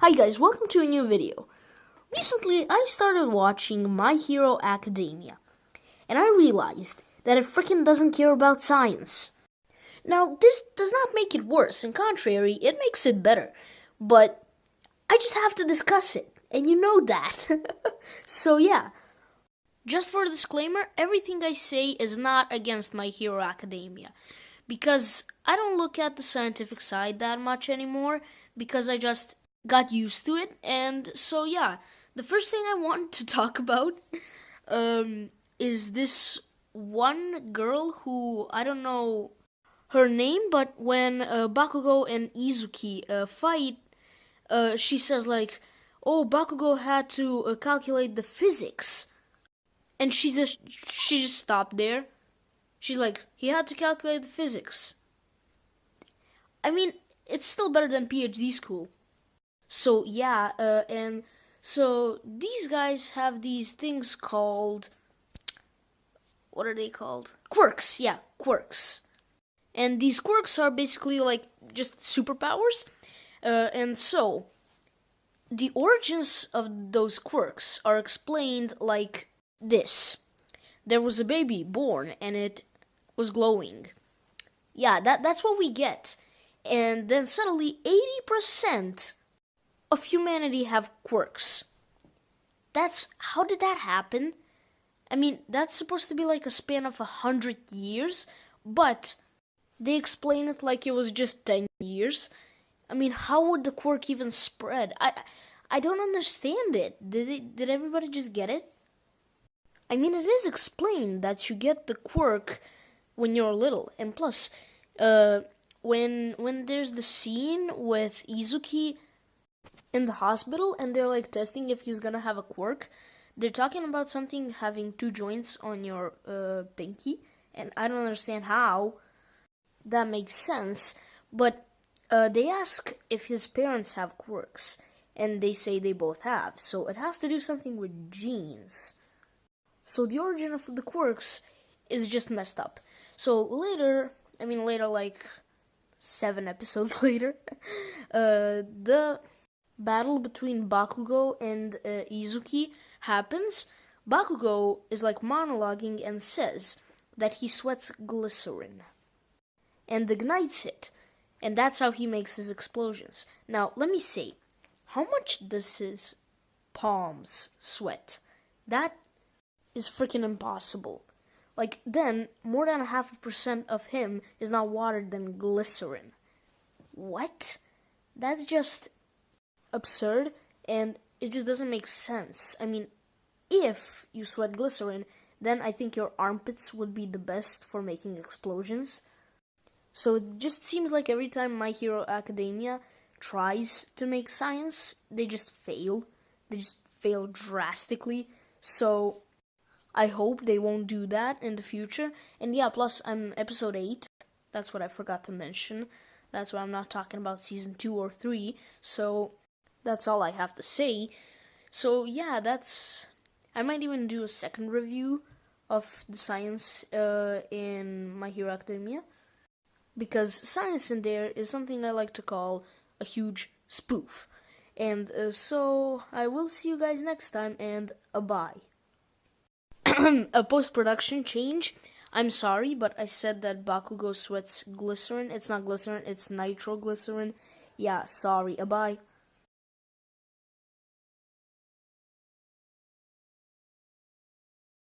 Hi guys, welcome to a new video. Recently, I started watching My Hero Academia, and I realized that it freaking doesn't care about science. Now, this does not make it worse. On contrary, it makes it better. But I just have to discuss it, and you know that. So yeah, just for a disclaimer, everything I say is not against My Hero Academia, because I don't look at the scientific side that much anymore, because I just got used to it. And so yeah, the first thing I want to talk about is this one girl who, I don't know her name, but when Bakugo and Izuki fight, she says like, oh, Bakugo had to calculate the physics, and she just stopped there. She's like, he had to calculate the physics. I mean, it's still better than PhD school. So yeah, and so these guys have these things called, what are they called? Quirks, yeah, quirks. And these quirks are basically like just superpowers. And so the origins of those quirks are explained like this. There was a baby born and it was glowing. Yeah, that's what we get. And then suddenly 80% of humanity have quirks. How did that happen? I mean, that's supposed to be like a span of 100 years, but they explain it like it was just 10 years. I mean, how would the quirk even spread? I don't understand it. Did everybody just get it? I mean, it is explained that you get the quirk when you're little, and plus, when there's the scene with Izuki in the hospital and they're like testing if he's gonna have a quirk, they're talking about something having 2 joints on your pinky, and I don't understand how that makes sense, but they ask if his parents have quirks, and they say they both have, so it has to do something with genes. So the origin of the quirks is just messed up. So later like 7 episodes later, the battle between Bakugo and Izuki happens. Bakugo is like monologuing and says that he sweats glycerin and ignites it, and that's how he makes his explosions. Now, let me say, how much does his palms sweat? That is freaking impossible. Like, then, more than 0.5% of him is not water than glycerin. What? That's just absurd, and it just doesn't make sense. I mean, if you sweat glycerin, then I think your armpits would be the best for making explosions. So it just seems like every time My Hero Academia tries to make science, they just fail. They just fail drastically. So I hope they won't do that in the future. And yeah, plus I'm episode 8. That's what I forgot to mention. That's why I'm not talking about season 2 or 3. So that's all I have to say. So yeah, I might even do a second review of the science in My Hero Academia, because science in there is something I like to call a huge spoof. And so I will see you guys next time, and bye. A post-production change. I'm sorry, but I said that Bakugo sweats glycerin. It's not glycerin, it's nitroglycerin. Yeah, sorry. Bye.